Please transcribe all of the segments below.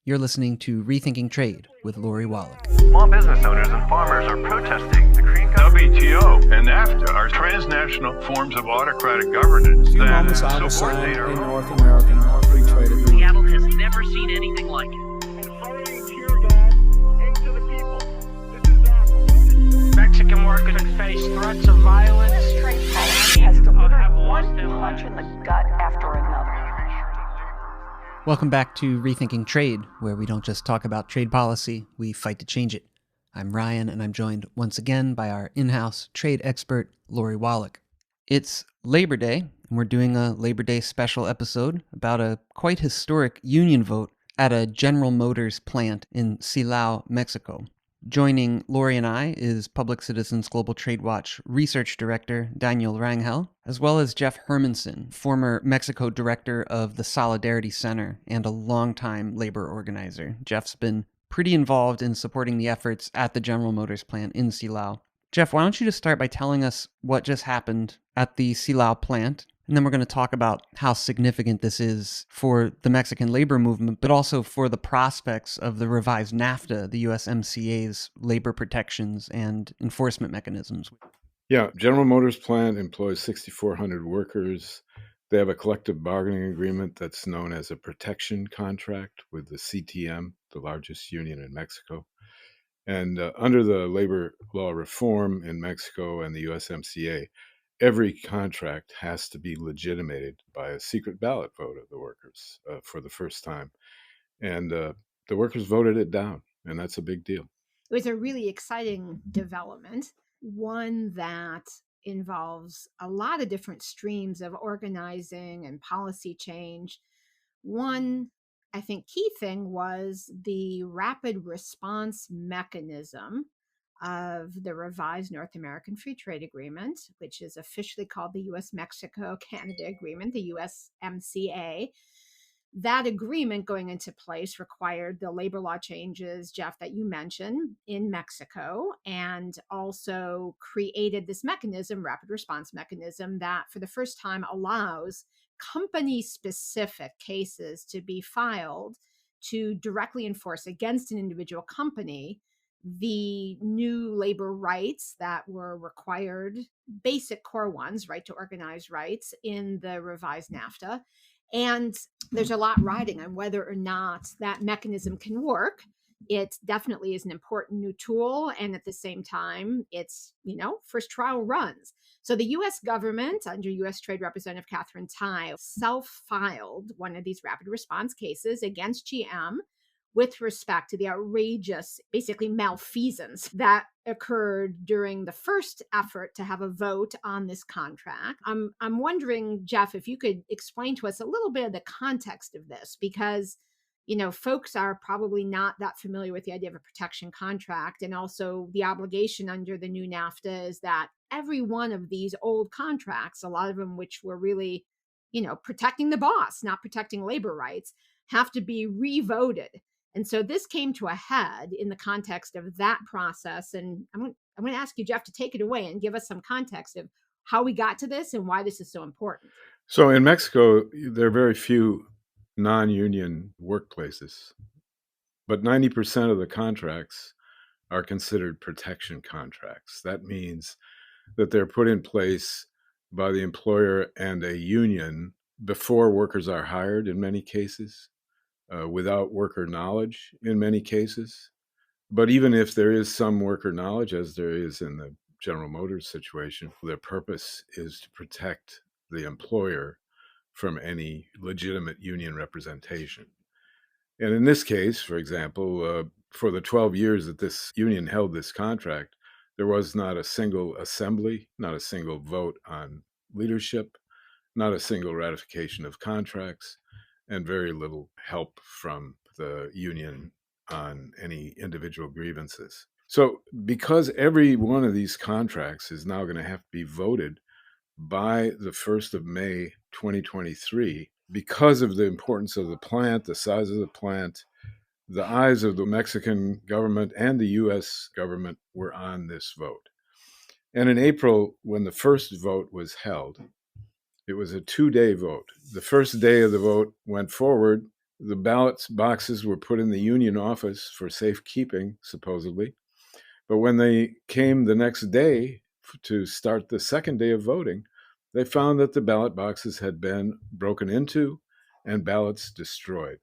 You're listening to Rethinking Trade with Lori Wallach. Small business owners and farmers are protesting the Korean WTO and NAFTA are transnational forms of autocratic governance enormous that oversight subordinate our in North American free trade agreement. Seattle has never seen anything like it. Mexican workers face threats of violence. Trade policy has delivered one punch in the gut after another. Welcome back to Rethinking Trade, where we don't just talk about trade policy, we fight to change it. I'm Ryan, and I'm joined once again by our in-house trade expert, Lori Wallach. It's Labor Day, and we're doing a Labor Day special episode about a quite historic union vote at a General Motors plant in Silao, Mexico. Joining Lori and I is Public Citizens Global Trade Watch Research Director Daniel Rangel, as well as Jeff Hermanson, former Mexico Director of the Solidarity Center and a longtime labor organizer. Jeff's been pretty involved in supporting the efforts at the General Motors plant in Silao. Jeff, why don't you just start by telling us what just happened at the Silao plant? And then we're going to talk about how significant this is for the Mexican labor movement, but also for the prospects of the revised NAFTA, the USMCA's labor protections and enforcement mechanisms. Yeah, General Motors plant employs 6,400 workers. They have a collective bargaining agreement that's known as a protection contract with the CTM, the largest union in Mexico. And under the labor law reform in Mexico and the USMCA, every contract has to be legitimated by a secret ballot vote of the workers for the first time. And the workers voted it down, and that's a big deal. It was a really exciting development, one that involves a lot of different streams of organizing and policy change. One, I think, key thing was the rapid response mechanism of the revised North American Free Trade Agreement, which is officially called the US-Mexico-Canada Agreement, the USMCA. That agreement going into place required the labor law changes, Jeff, that you mentioned in Mexico, and also created this mechanism, rapid response mechanism, that for the first time allows company-specific cases to be filed to directly enforce against an individual company the new labor rights that were required, basic core ones, right to organize rights in the revised NAFTA. And there's a lot riding on whether or not that mechanism can work. It definitely is an important new tool. And at the same time, it's, first trial runs. So the U.S. government, under U.S. Trade Representative Catherine Tai, self-filed one of these rapid response cases against GM with respect to the outrageous, basically malfeasance that occurred during the first effort to have a vote on this contract. I'm wondering, Jeff, if you could explain to us a little bit of the context of this, because, folks are probably not that familiar with the idea of a protection contract. And also the obligation under the new NAFTA is that every one of these old contracts, a lot of them which were really, protecting the boss, not protecting labor rights, have to be revoted. And so this came to a head in the context of that process. And I'm going to ask you, Jeff, to take it away and give us some context of how we got to this and why this is so important. So in Mexico, there are very few non-union workplaces, but 90% of the contracts are considered protection contracts. That means that they're put in place by the employer and a union before workers are hired in many cases. Without worker knowledge in many cases. But even if there is some worker knowledge, as there is in the General Motors situation, their purpose is to protect the employer from any legitimate union representation. And in this case, for example, for the 12 years that this union held this contract, there was not a single assembly, not a single vote on leadership, not a single ratification of contracts, and very little help from the union on any individual grievances. So because every one of these contracts is now going to have to be voted by the 1st of May, 2023, because of the importance of the plant, the size of the plant, the eyes of the Mexican government and the U.S. government were on this vote. And in April, when the first vote was held, it was a 2-day vote. The first day of the vote went forward, The ballot boxes were put in the union office for safekeeping, supposedly. But when they came the next day to start the second day of voting, they found that the ballot boxes had been broken into and ballots destroyed.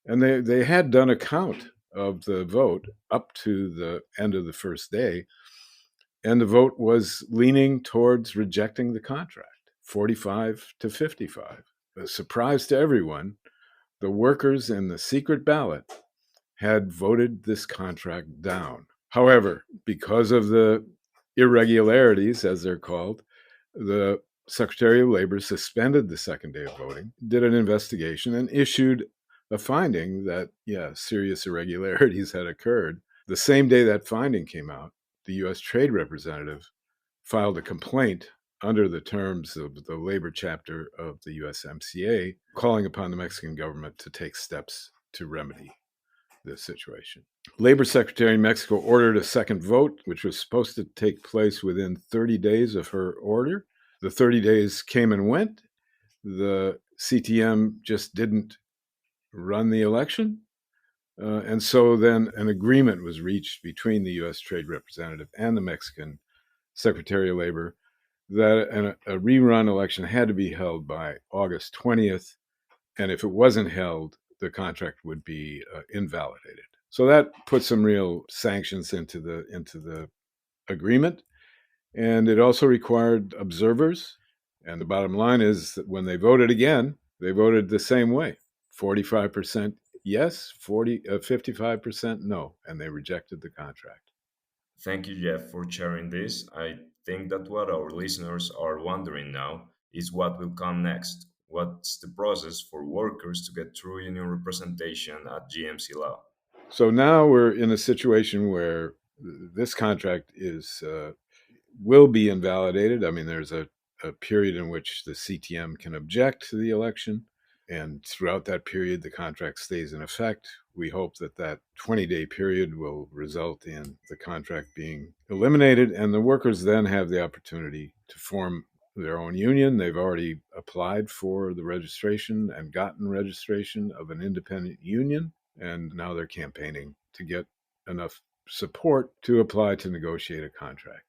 And they had done a count of the vote up to the end of the first day, and the vote was leaning towards rejecting the contract, 45 to 55. A surprise to everyone, the workers in the secret ballot had voted this contract down. However, because of the irregularities, as they're called, the Secretary of Labor suspended the second day of voting, did an investigation, and issued a finding that, serious irregularities had occurred. The same day that finding came out, the U.S. Trade Representative filed a complaint under the terms of the labor chapter of the USMCA, calling upon the Mexican government to take steps to remedy this situation. Labor Secretary in Mexico ordered a second vote, which was supposed to take place within 30 days of her order. The 30 days came and went. The CTM just didn't run the election. And so then an agreement was reached between the U.S. Trade Representative and the Mexican Secretary of Labor that a rerun election had to be held by August 20th. And if it wasn't held, the contract would be invalidated. So that put some real sanctions into the agreement. And it also required observers. And the bottom line is that when they voted again, they voted the same way. 45% yes, 55% no. And they rejected the contract. Thank you, Jeff, for sharing this. I think that what our listeners are wondering now is what will come next. What's the process for workers to get true union representation at GMC Law? So now we're in a situation where this contract will be invalidated. I mean, there's a period in which the CTM can object to the election, and throughout that period, the contract stays in effect. We hope that 20-day period will result in the contract being eliminated, and the workers then have the opportunity to form their own union. They've already applied for the registration and gotten registration of an independent union, and now they're campaigning to get enough support to apply to negotiate a contract.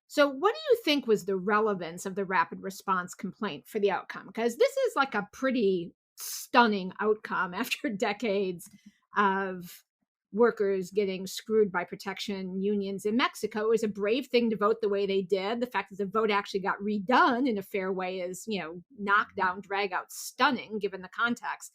So, what do you think was the relevance of the rapid response complaint for the outcome? Because this is like a pretty stunning outcome after decades of workers getting screwed by protection unions in Mexico. It was a brave thing to vote the way they did. The fact that the vote actually got redone in a fair way is, knockdown, drag out, stunning given the context.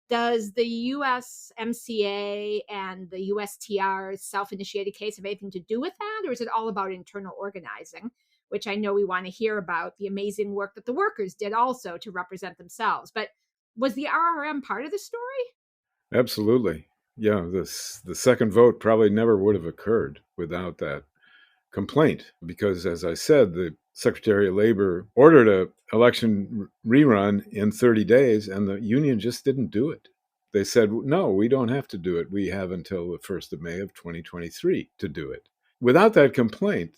Does the USMCA and the USTR's self-initiated case have anything to do with that? Or is it all about internal organizing, which I know we want to hear about, the amazing work that the workers did also to represent themselves. But was the RRM part of the story? Absolutely. Yeah, the second vote probably never would have occurred without that complaint, because, as I said, the Secretary of Labor ordered an election rerun in 30 days, and the union just didn't do it. They said, no, we don't have to do it. We have until the 1st of May of 2023 to do it. Without that complaint,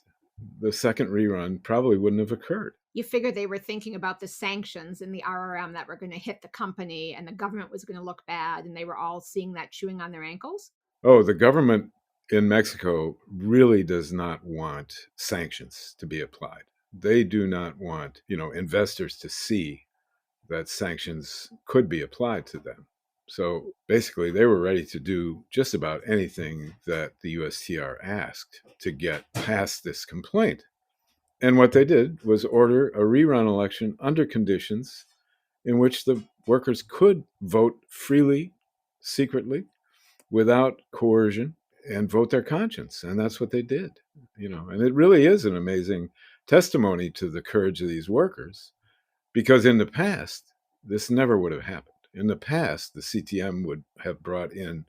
the second rerun probably wouldn't have occurred. You figure they were thinking about the sanctions in the RRM that were going to hit the company, and the government was going to look bad, and they were all seeing that chewing on their ankles? Oh, the government in Mexico really does not want sanctions to be applied. They do not want, investors to see that sanctions could be applied to them. So basically, they were ready to do just about anything that the USTR asked to get past this complaint. And what they did was order a rerun election under conditions in which the workers could vote freely, secretly, without coercion, and vote their conscience. And that's what they did. And it really is an amazing testimony to the courage of these workers, because in the past, this never would have happened. In the past, the CTM would have brought in,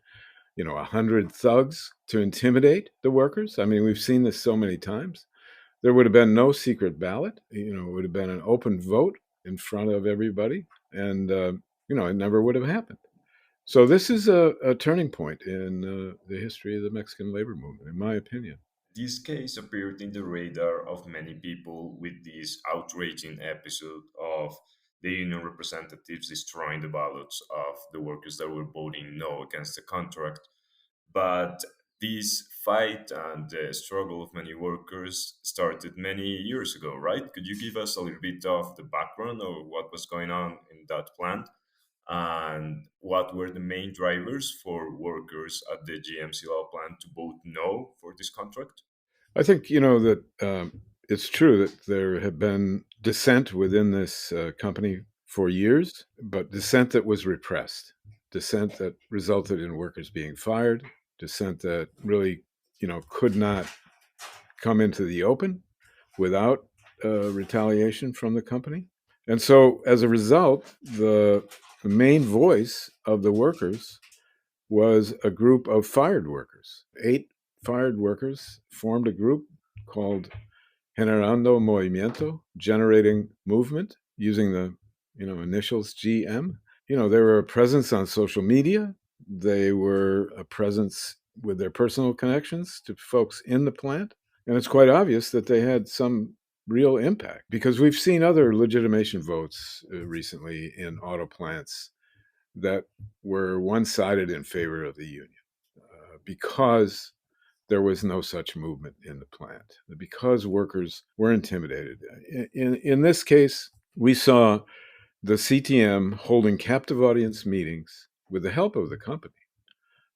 100 thugs to intimidate the workers. I mean, we've seen this so many times. There would have been no secret ballot. It would have been an open vote in front of everybody. And, it never would have happened. So this is a turning point in the history of the Mexican labor movement, in my opinion. This case appeared in the radar of many people with this outraging episode of the union representatives destroying the ballots of the workers that were voting no against the contract. But this fight and the struggle of many workers started many years ago, right? Could you give us a little bit of the background of what was going on in that plant and what were the main drivers for workers at the GM Silao plant to vote no for this contract? I think, that it's true that there have been dissent within this company for years, but dissent that was repressed, dissent that resulted in workers being fired, dissent that really, could not come into the open without retaliation from the company. And so as a result, the main voice of the workers was a group of fired workers. 8 fired workers formed a group called Generando Movimiento, generating movement, using the initials GM. They were a presence on social media. They were a presence with their personal connections to folks in the plant. And it's quite obvious that they had some real impact, because we've seen other legitimation votes recently in auto plants that were one-sided in favor of the union because there was no such movement in the plant, because workers were intimidated. In this case, we saw the CTM holding captive audience meetings with the help of the company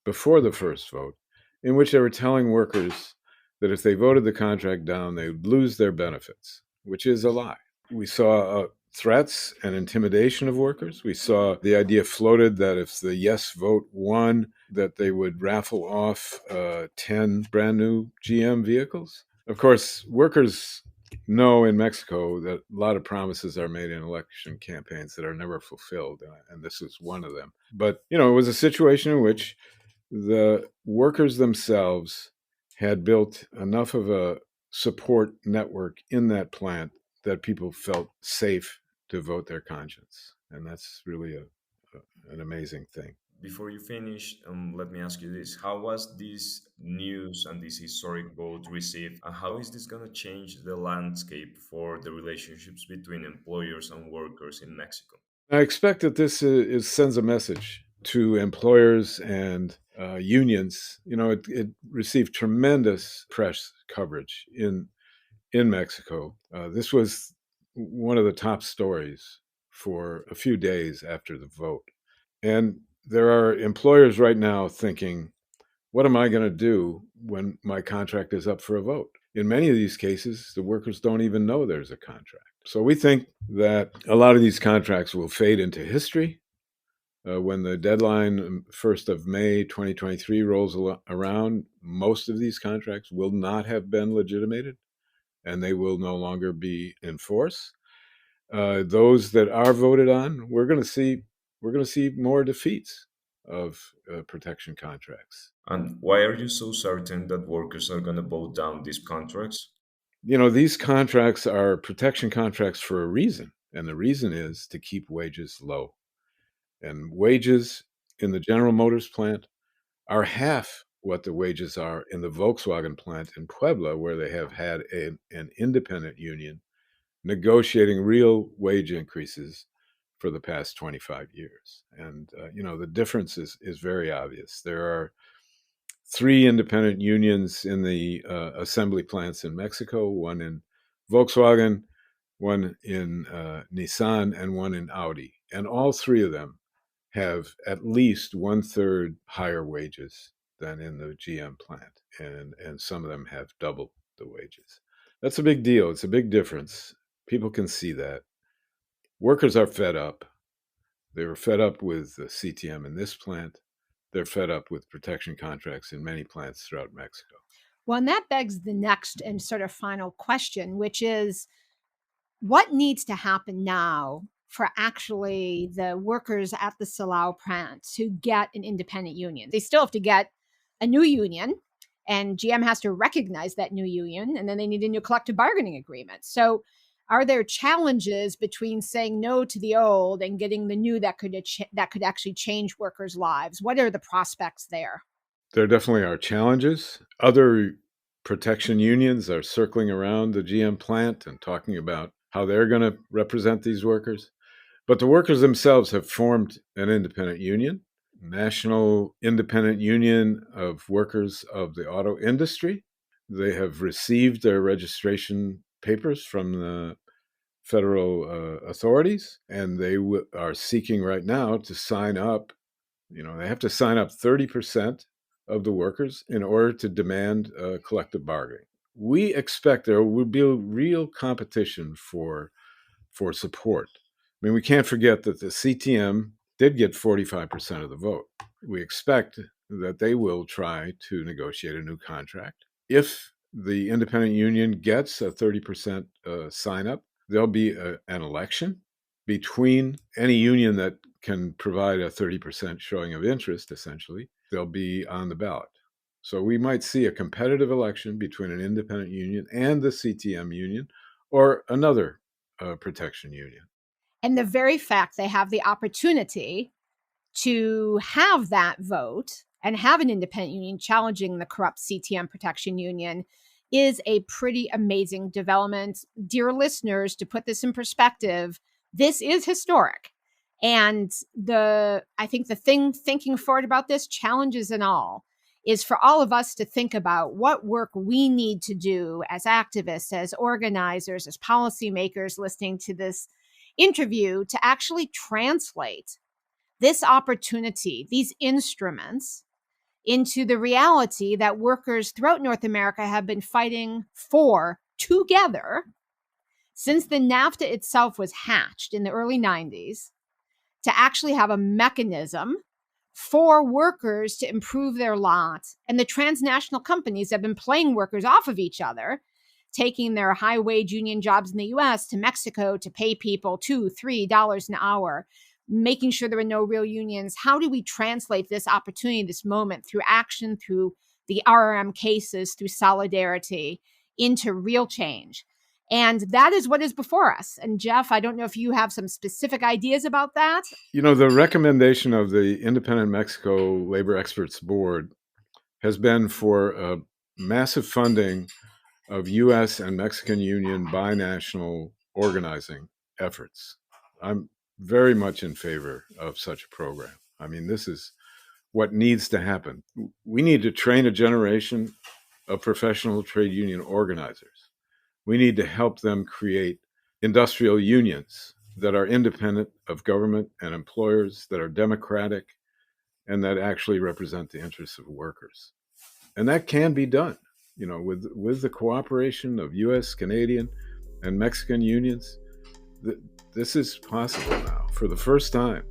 before the first vote, in which they were telling workers that if they voted the contract down, they would lose their benefits, which is a lie. We saw threats and intimidation of workers. We saw the idea floated that if the yes vote won, that they would raffle off 10 brand new GM vehicles. Of course, workers know in Mexico that a lot of promises are made in election campaigns that are never fulfilled, and this is one of them. But, it was a situation in which the workers themselves had built enough of a support network in that plant that people felt safe to vote their conscience. And that's really an amazing thing. Before you finish, let me ask you this. How was this news and this historic vote received? And how is this going to change the landscape for the relationships between employers and workers in Mexico? I expect that this sends a message to employers and unions. It received tremendous press coverage in Mexico. This was one of the top stories for a few days after the vote. And there are employers right now thinking, what am I going to do when my contract is up for a vote? In many of these cases, the workers don't even know there's a contract. So we think that a lot of these contracts will fade into history. When the deadline, 1st of May 2023, rolls around, most of these contracts will not have been legitimated, and they will no longer be in force. Those that are voted on, we're going to see more defeats of protection contracts. And why are you so certain that workers are going to vote down these contracts? These contracts are protection contracts for a reason, and the reason is to keep wages low. And wages in the General Motors plant are half what the wages are in the Volkswagen plant in Puebla, where they have had an independent union negotiating real wage increases for the past 25 years. And, the difference is very obvious. There are 3 independent unions in the assembly plants in Mexico, one in Volkswagen, one in Nissan, and one in Audi. And all 3 of them have at least 1/3 higher wages than in the GM plant. And some of them have double the wages. That's a big deal. It's a big difference. People can see that. Workers are fed up. They were fed up with the CTM in this plant. They're fed up with protection contracts in many plants throughout Mexico. Well, and that begs the next and sort of final question, which is what needs to happen now for actually the workers at the Silao plant to get an independent union? They still have to get a new union, and GM has to recognize that new union, and then they need a new collective bargaining agreement. So are there challenges between saying no to the old and getting the new that could actually change workers' lives? What are the prospects there? There definitely are challenges. Other protection unions are circling around the GM plant and talking about how they're going to represent these workers. But the workers themselves have formed an independent union, National Independent Union of Workers of the Auto Industry. They have received their registration papers from the federal authorities, and they are seeking right now to sign up. They have to sign up 30% of the workers in order to demand collective bargaining. We expect there will be a real competition for support. I mean, we can't forget that the CTM did get 45% of the vote. We expect that they will try to negotiate a new contract. If the independent union gets a 30% sign-up, there'll be an election between any union that can provide a 30% showing of interest, essentially. They'll be on the ballot. So we might see a competitive election between an independent union and the CTM union or another protection union. And the very fact they have the opportunity to have that vote and have an independent union challenging the corrupt CTM protection union is a pretty amazing development. Dear listeners, to put this in perspective, this is historic. And I think the thing thinking forward about this, challenges and all, is for all of us to think about what work we need to do as activists, as organizers, as policymakers listening to this interview to actually translate this opportunity, these instruments, into the reality that workers throughout North America have been fighting for together since the NAFTA itself was hatched in the early 90s, to actually have a mechanism for workers to improve their lot. And the transnational companies have been playing workers off of each other, taking their high-wage union jobs in the U.S. to Mexico to pay people $2, $3 an hour, making sure there are no real unions. How do we translate this opportunity, this moment, through action, through the RRM cases, through solidarity, into real change? And that is what is before us. And Jeff, I don't know if you have some specific ideas about that. The recommendation of the Independent Mexico Labor Experts Board has been for massive funding of U.S. and Mexican union binational organizing efforts. I'm very much in favor of such a program. I mean, this is what needs to happen. We need to train a generation of professional trade union organizers. We need to help them create industrial unions that are independent of government and employers, that are democratic, and that actually represent the interests of workers. And that can be done, with the cooperation of U.S., Canadian, and Mexican unions. This is possible now. For the first time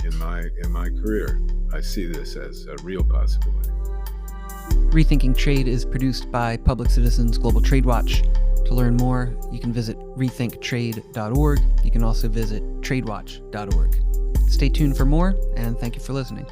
in my career, I see this as a real possibility. Rethinking Trade is produced by Public Citizens Global Trade Watch. To learn more, you can visit rethinktrade.org. You can also visit tradewatch.org. Stay tuned for more, and thank you for listening.